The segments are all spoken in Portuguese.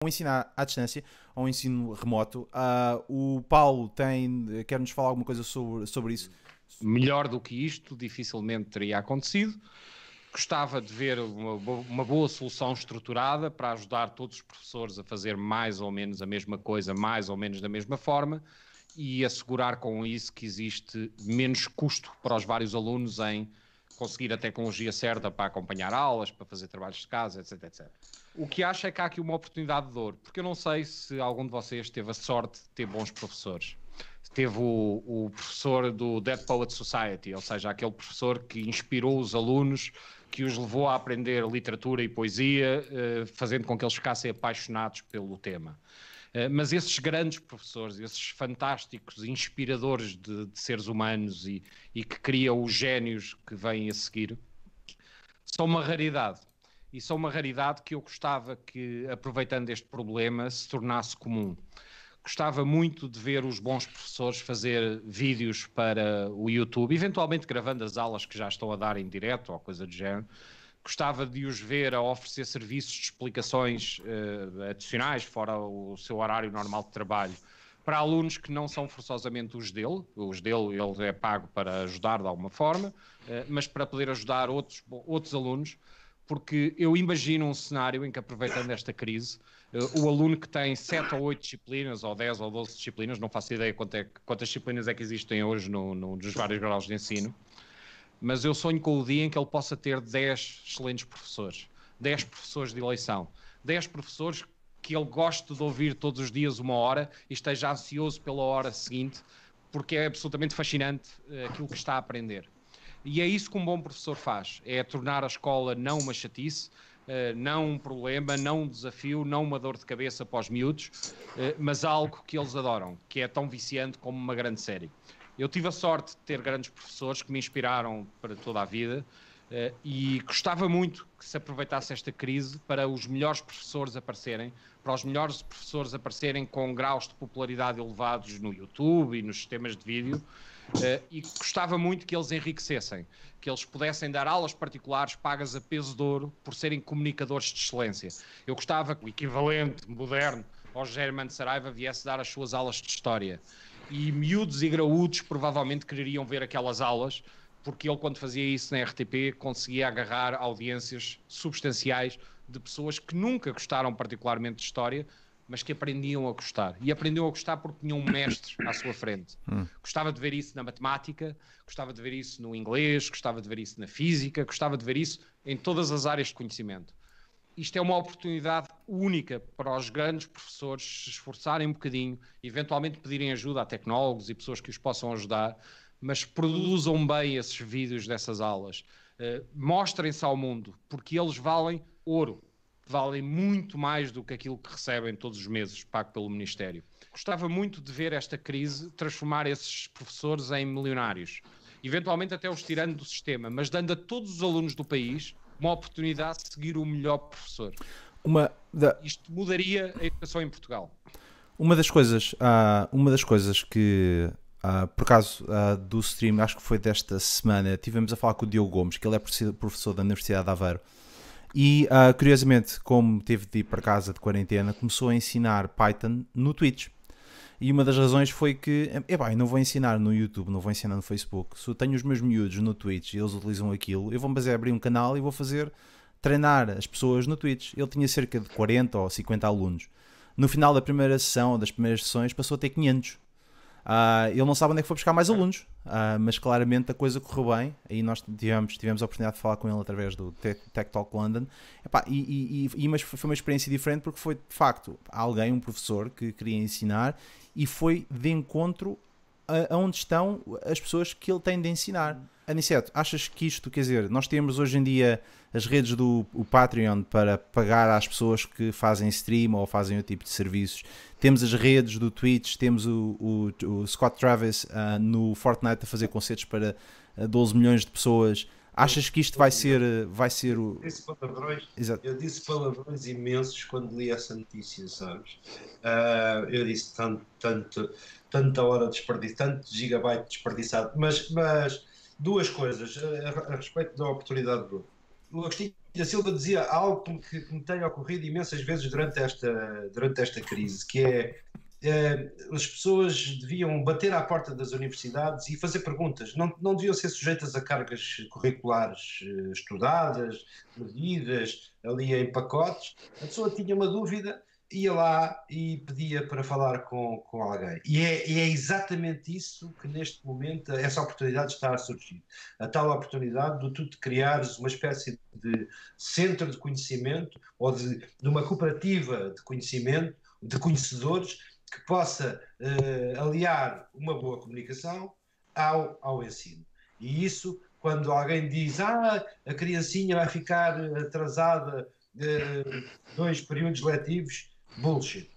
um ensino à distância ou um ensino remoto. O Paulo quer-nos falar alguma coisa sobre isso? Melhor do que isto dificilmente teria acontecido. Gostava de ver uma boa solução estruturada para ajudar todos os professores a fazer mais ou menos a mesma coisa, mais ou menos da mesma forma, e assegurar com isso que existe menos custo para os vários alunos em conseguir a tecnologia certa para acompanhar aulas, para fazer trabalhos de casa, etc, etc. O que acho é que há aqui uma oportunidade de ouro, porque eu não sei se algum de vocês teve a sorte de ter bons professores. Teve o professor do Dead Poets Society, ou seja, aquele professor que inspirou os alunos, que os levou a aprender literatura e poesia, fazendo com que eles ficassem apaixonados pelo tema. Mas esses grandes professores, esses fantásticos inspiradores de seres humanos e que criam os génios que vêm a seguir, são uma raridade. E são uma raridade que eu gostava que, aproveitando este problema, se tornasse comum. Gostava muito de ver os bons professores fazer vídeos para o YouTube, eventualmente gravando as aulas que já estão a dar em direto ou coisa do género. Gostava de os ver a oferecer serviços de explicações adicionais, fora o seu horário normal de trabalho, para alunos que não são forçosamente os dele. Os dele, ele é pago para ajudar de alguma forma, mas para poder ajudar outros alunos, porque eu imagino um cenário em que, aproveitando esta crise, o aluno que tem 7 ou 8 disciplinas, ou 10 ou 12 disciplinas, não faço ideia quantas disciplinas é que existem hoje nos vários graus de ensino, mas eu sonho com o dia em que ele possa ter 10 excelentes professores, 10 professores de eleição, 10 professores que ele goste de ouvir todos os dias 1 hora e esteja ansioso pela hora seguinte, porque é absolutamente fascinante aquilo que está a aprender. E é isso que um bom professor faz, é tornar a escola não uma chatice, não um problema, não um desafio, não uma dor de cabeça para os miúdos, mas algo que eles adoram, que é tão viciante como uma grande série. Eu tive a sorte de ter grandes professores que me inspiraram para toda a vida e gostava muito que se aproveitasse esta crise para os melhores professores aparecerem, para os melhores professores aparecerem com graus de popularidade elevados no YouTube e nos sistemas de vídeo, e gostava muito que eles enriquecessem, que eles pudessem dar aulas particulares pagas a peso de ouro por serem comunicadores de excelência. Eu gostava que o equivalente moderno ao Germán Saraiva viesse dar as suas aulas de história. E miúdos e graúdos provavelmente quereriam ver aquelas aulas, porque ele, quando fazia isso na RTP, conseguia agarrar audiências substanciais de pessoas que nunca gostaram particularmente de história, mas que aprendiam a gostar. E aprendiam a gostar porque tinham um mestre à sua frente. Gostava de ver isso na matemática, gostava de ver isso no inglês, gostava de ver isso na física, gostava de ver isso em todas as áreas de conhecimento. Isto é uma oportunidade única para os grandes professores se esforçarem um bocadinho, eventualmente pedirem ajuda a tecnólogos e pessoas que os possam ajudar, mas produzam bem esses vídeos dessas aulas. Mostrem-se ao mundo, porque eles valem ouro. Valem muito mais do que aquilo que recebem todos os meses, pago pelo Ministério. Gostava muito de ver esta crise transformar esses professores em milionários. Eventualmente até os tirando do sistema, mas dando a todos os alunos do país uma oportunidade de seguir o melhor professor. Isto mudaria a educação em Portugal. Uma das coisas que, por acaso, do stream, acho que foi desta semana, tivemos a falar com o Diogo Gomes, que ele é professor da Universidade de Aveiro, e curiosamente, como teve de ir para casa de quarentena, começou a ensinar Python no Twitch. E uma das razões foi que, eu não vou ensinar no YouTube, não vou ensinar no Facebook. Se eu tenho os meus miúdos no Twitch e eles utilizam aquilo, eu vou abrir um canal e vou treinar as pessoas no Twitch. Ele tinha cerca de 40 ou 50 alunos. No final da primeira sessão, das primeiras sessões, passou a ter 500. Ele não sabe onde é que foi buscar mais alunos, mas claramente a coisa correu bem. Aí nós tivemos a oportunidade de falar com ele através do Tech Talk London. Mas foi uma experiência diferente porque foi de facto alguém, um professor que queria ensinar e foi de encontro a onde estão as pessoas que ele tem de ensinar. Aniceto, achas que isto, quer dizer, nós temos hoje em dia as redes do Patreon para pagar às pessoas que fazem stream ou fazem outro tipo de serviços, temos as redes do Twitch, temos o Scott Travis no Fortnite a fazer concertos para 12 milhões de pessoas. Achas que isto vai ser o... Eu disse palavrões imensos quando li essa notícia, sabes? Eu disse tanta hora desperdiçada, tanto gigabyte desperdiçado, mas duas coisas a respeito da oportunidade do Bruno. O Agostinho E a Silva dizia algo que me tem ocorrido imensas vezes durante esta crise, que é as pessoas deviam bater à porta das universidades e fazer perguntas. Não deviam ser sujeitas a cargas curriculares estudadas, medidas, ali em pacotes. A pessoa tinha uma dúvida, ia lá e pedia para falar com alguém. E é exatamente isso que neste momento, essa oportunidade está a surgir. A tal oportunidade de tu te criares uma espécie de centro de conhecimento ou de uma cooperativa de conhecimento, de conhecedores, que possa aliar uma boa comunicação ao ensino. E isso, quando alguém diz a criancinha vai ficar atrasada 2 períodos letivos, bullshit.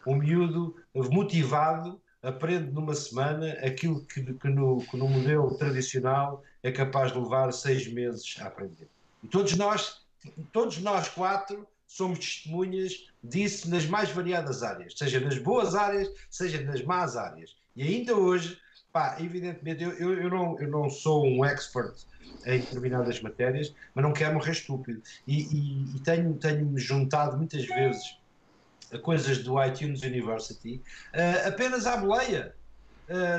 O miúdo motivado aprende numa semana aquilo que no modelo tradicional é capaz de levar 6 meses a aprender. E todos nós 4 somos testemunhas disso nas mais variadas áreas, seja nas boas áreas, seja nas más áreas. E ainda hoje, evidentemente, eu não sou um expert em determinadas matérias, mas não quero morrer estúpido. E tenho-me juntado muitas vezes a coisas do iTunes University apenas à boleia.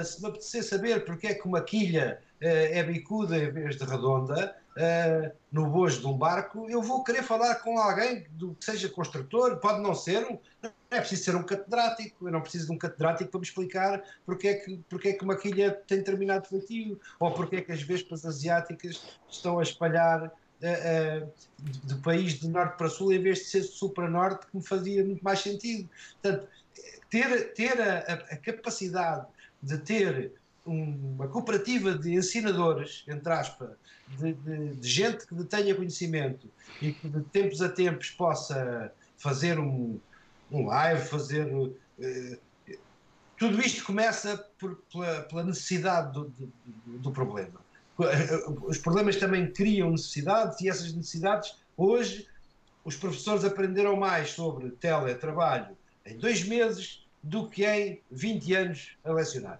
Se me apetecer saber porque é que uma quilha é bicuda em vez de redonda no bojo de um barco, eu vou querer falar com alguém que seja construtor, pode não ser, não é preciso ser um catedrático, eu não preciso de um catedrático para me explicar porque é que uma quilha tem determinado feitio, ou porque é que as vespas asiáticas estão a espalhar do país de norte para sul em vez de ser de sul para norte, que me fazia muito mais sentido. Portanto, ter a capacidade de ter uma cooperativa de ensinadores, entre aspas, de gente que tenha conhecimento e que de tempos a tempos possa fazer um live, tudo isto começa pela necessidade do problema. Os problemas também criam necessidades e essas necessidades, hoje, os professores aprenderam mais sobre teletrabalho em 2 meses do que em 20 anos a lecionar.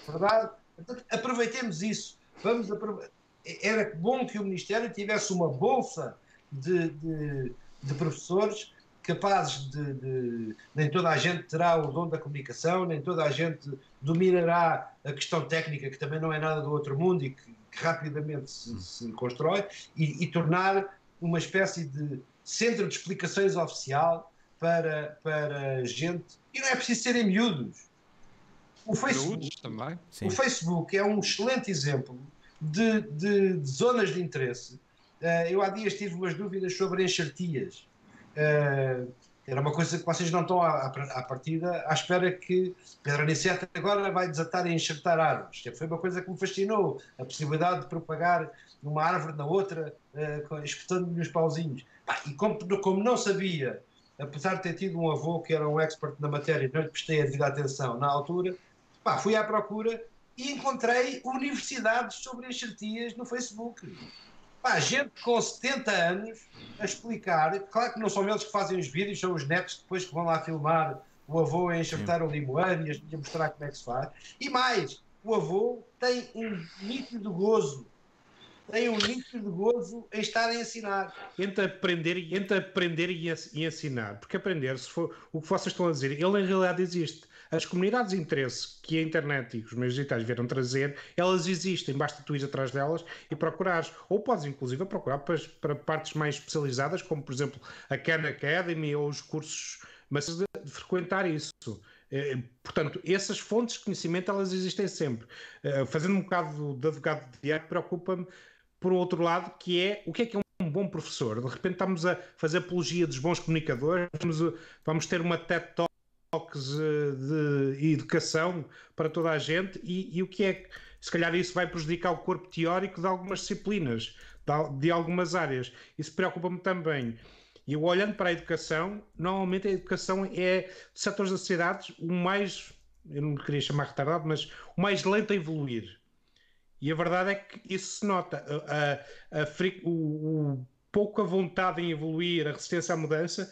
Verdade? Portanto, aproveitemos isso. Era bom que o Ministério tivesse uma bolsa de professores capazes nem toda a gente terá o dom da comunicação, nem toda a gente dominará a questão técnica, que também não é nada do outro mundo e que rapidamente se constrói, e tornar uma espécie de centro de explicações oficial para gente. E não é preciso serem miúdos. O Facebook é um excelente exemplo de zonas de interesse. Eu há dias tive umas dúvidas sobre enxertias. Era uma coisa que vocês não estão à partida à espera que Pedro Aniceto agora vai desatar e enxertar árvores. Foi uma coisa que me fascinou, a possibilidade de propagar uma árvore na outra, espetando-lhe os pauzinhos. E como não sabia, apesar de ter tido um avô que era um expert na matéria e não lhe prestei a devida atenção na altura, fui à procura e encontrei universidades sobre enxertias no Facebook. Gente com 70 anos a explicar, claro que não são eles que fazem os vídeos, são os netos depois que vão lá filmar o avô a enxertar o limoeiro e a mostrar como é que se faz. E mais, o avô tem um nítido gozo em estar a ensinar. Entre aprender e ensinar. Porque aprender, se for o que vocês estão a dizer, ele em realidade existe. As comunidades de interesse que a internet e os meios digitais vieram trazer, elas existem, basta tu ir atrás delas e procurares. Ou podes, inclusive, procurar para partes mais especializadas, como, por exemplo, a Khan Academy ou os cursos, mas de frequentar isso. Portanto, essas fontes de conhecimento, elas existem sempre. Fazendo um bocado de advogado de diabo, preocupa-me, por outro lado, que é o que é um bom professor. De repente estamos a fazer apologia dos bons comunicadores, vamos ter uma TED Talk de educação para toda a gente e o que é que, se calhar isso vai prejudicar o corpo teórico de algumas disciplinas, de algumas áreas. Isso preocupa-me também. E eu, olhando para a educação, normalmente a educação é, de setores da sociedade, o mais, eu não queria chamar retardado, mas o mais lento a evoluir. E a verdade é que isso se nota. Pouca vontade em evoluir, a resistência à mudança,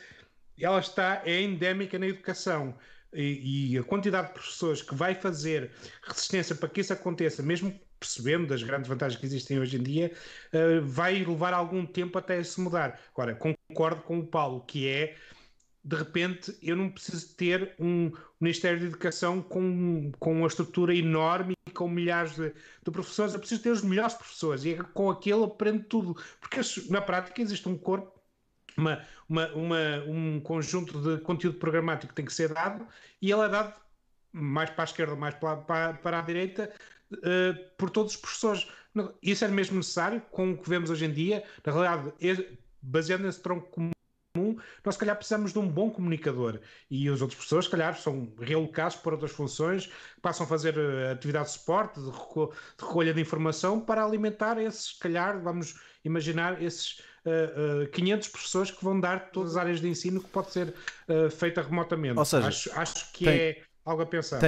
ela é endémica na educação. E a quantidade de professores que vai fazer resistência para que isso aconteça, mesmo percebendo das grandes vantagens que existem hoje em dia, vai levar algum tempo até se mudar. Agora, concordo com o Paulo, que é, de repente, eu não preciso ter um Ministério da Educação com uma estrutura enorme e com milhares de professores. Eu preciso ter os melhores professores e com aquele aprendo tudo. Porque na prática existe um corpo, um conjunto de conteúdo programático que tem que ser dado, e ele é dado mais para a esquerda, mais para a direita, por todos os professores. Isso é mesmo necessário com o que vemos hoje em dia. Na realidade, baseado nesse tronco comum, nós se calhar precisamos de um bom comunicador, e os outros professores se calhar são realocados para outras funções, passam a fazer atividade de suporte, de recolha de informação, para alimentar esses, se calhar, vamos imaginar, esses 500 professores que vão dar todas as áreas de ensino que pode ser feita remotamente. Ou seja, acho que é algo a pensar.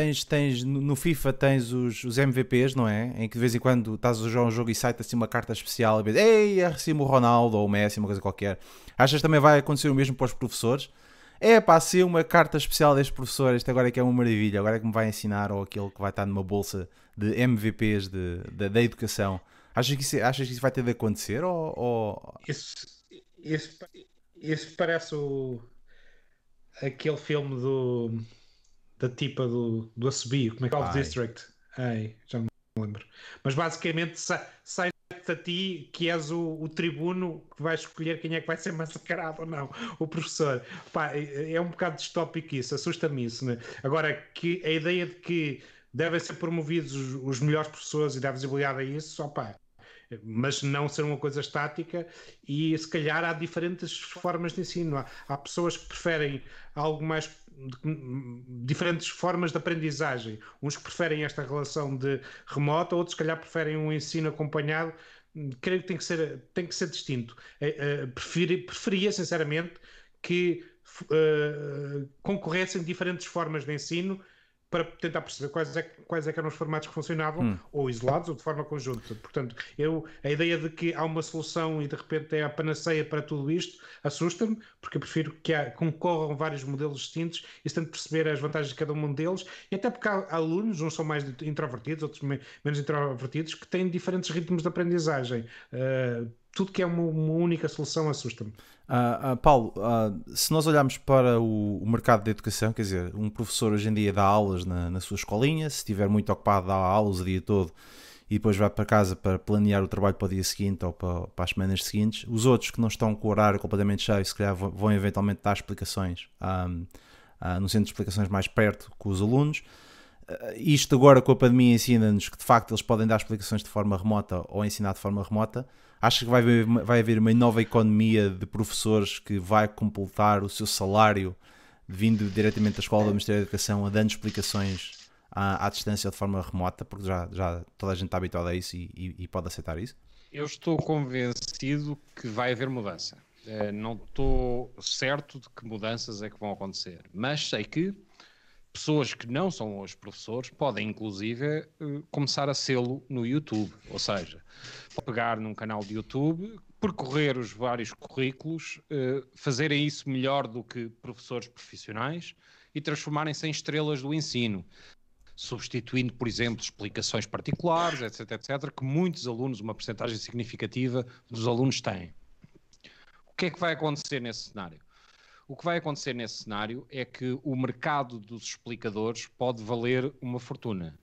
No FIFA tens os MVPs, não é? Em que de vez em quando estás a jogar um jogo e sai-te assim uma carta especial e vês, ei, recimo o Ronaldo ou o Messi, uma coisa qualquer. Achas que também vai acontecer o mesmo para os professores? É pá, se uma carta especial deste professor, este agora é que é uma maravilha, agora é que me vai ensinar, ou aquele que vai estar numa bolsa de MVPs da educação. Achas que isso vai ter de acontecer? Isso parece aquele filme da tipa do Assobio, como é que é? Off District. Ai, já me lembro. Mas basicamente sai a ti que és o tribuno que vai escolher quem é que vai ser massacrado ou não, o professor. Pá, é um bocado distópico isso, assusta-me isso, né? Agora, que a ideia de que devem ser promovidos os melhores professores e dá visibilidade a isso, opá, mas não ser uma coisa estática, e se calhar há diferentes formas de ensino. Há pessoas que preferem algo mais, diferentes formas de aprendizagem. Uns que preferem esta relação de remota, outros se calhar preferem um ensino acompanhado. Creio que tem que ser distinto. Preferia sinceramente que concorressem diferentes formas de ensino, para tentar perceber quais é que eram os formatos que funcionavam, ou isolados ou de forma conjunta. Portanto, a ideia de que há uma solução e de repente é a panaceia para tudo isto assusta-me, porque eu prefiro que concorram vários modelos distintos e se tente perceber as vantagens de cada um deles, e até porque há alunos, uns são mais introvertidos, outros menos introvertidos, que têm diferentes ritmos de aprendizagem. Tudo que é uma única solução assusta-me. Paulo, se nós olharmos para o mercado da educação, quer dizer, um professor hoje em dia dá aulas na sua escolinha, se estiver muito ocupado dá aulas o dia todo e depois vai para casa para planear o trabalho para o dia seguinte ou para as semanas seguintes. Os outros que não estão com o horário completamente cheio, se calhar vão eventualmente dar explicações no centro de explicações mais perto com os alunos. Isto agora com a pandemia ensina-nos que de facto eles podem dar explicações de forma remota ou ensinar de forma remota. Acho que vai haver uma nova economia de professores que vai completar o seu salário vindo diretamente da Escola do Ministério da Educação, dando explicações à distância de forma remota, porque já toda a gente está habituada a isso e pode aceitar isso? Eu estou convencido que vai haver mudança. Não estou certo de que mudanças é que vão acontecer, mas sei que pessoas que não são hoje professores podem, inclusive, começar a sê-lo no YouTube. Ou seja, pegar num canal de YouTube, percorrer os vários currículos, fazerem isso melhor do que professores profissionais e transformarem-se em estrelas do ensino, substituindo, por exemplo, explicações particulares, etc., etc., que muitos alunos, uma percentagem significativa dos alunos têm. O que é que vai acontecer nesse cenário? O que vai acontecer nesse cenário é que o mercado dos explicadores pode valer uma fortuna.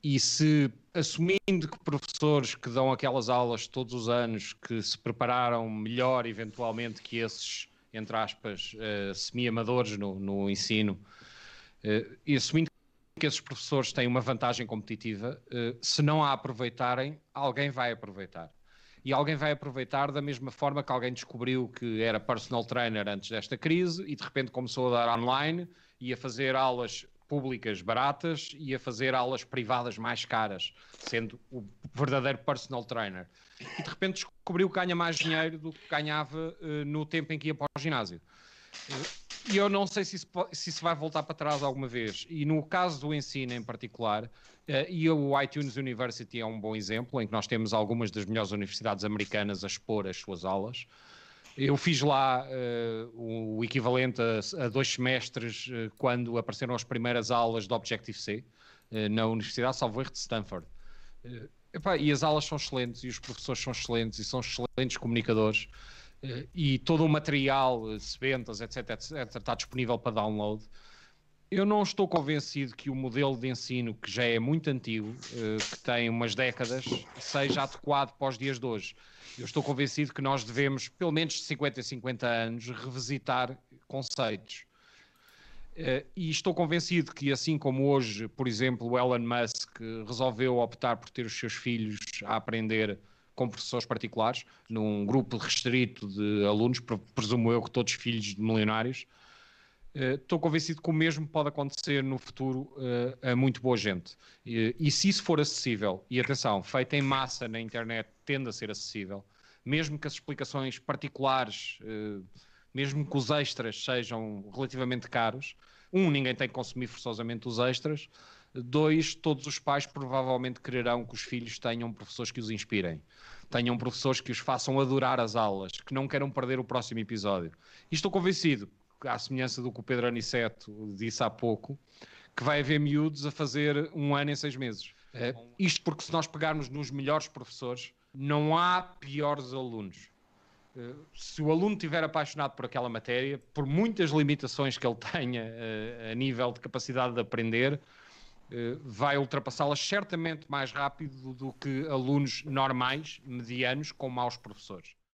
E se, assumindo que professores que dão aquelas aulas todos os anos, que se prepararam melhor eventualmente que esses, entre aspas, semi-amadores no ensino, e assumindo que esses professores têm uma vantagem competitiva, se não a aproveitarem, alguém vai aproveitar. E alguém vai aproveitar da mesma forma que alguém descobriu que era personal trainer antes desta crise e de repente começou a dar online e a fazer aulas públicas baratas e a fazer aulas privadas mais caras, sendo o verdadeiro personal trainer. E de repente descobriu que ganha mais dinheiro do que ganhava no tempo em que ia para o ginásio. E eu não sei se isso vai voltar para trás alguma vez. E no caso do ensino em particular, e o iTunes University é um bom exemplo, em que nós temos algumas das melhores universidades americanas a expor as suas aulas. Eu fiz lá o equivalente a 2 semestres quando apareceram as primeiras aulas de Objective-C na Universidade, salvo erro, de Stanford. Epá, e as aulas são excelentes, e os professores são excelentes, e são excelentes comunicadores, e todo o material, sebentas, etc, está disponível para download. Eu não estou convencido que o modelo de ensino, que já é muito antigo, que tem umas décadas, seja adequado para os dias de hoje. Eu estou convencido que nós devemos, pelo menos de 50 em 50 anos, revisitar conceitos. E estou convencido que, assim como hoje, por exemplo, o Elon Musk resolveu optar por ter os seus filhos a aprender com professores particulares, num grupo restrito de alunos, presumo eu que todos filhos de milionários, estou convencido que o mesmo pode acontecer no futuro a muito boa gente. E se isso for acessível, e atenção, feito em massa na internet tende a ser acessível, mesmo que as explicações particulares, mesmo que os extras sejam relativamente caros, ninguém tem que consumir forçosamente os extras, 2, todos os pais provavelmente quererão que os filhos tenham professores que os inspirem, tenham professores que os façam adorar as aulas, que não queiram perder o próximo episódio. E estou convencido, à semelhança do que o Pedro Aniceto disse há pouco, que vai haver miúdos a fazer 1 ano em 6 meses. Isto porque, se nós pegarmos nos melhores professores, não há piores alunos. Se o aluno estiver apaixonado por aquela matéria, por muitas limitações que ele tenha a nível de capacidade de aprender, vai ultrapassá-las certamente mais rápido do que alunos normais, medianos, com maus professores.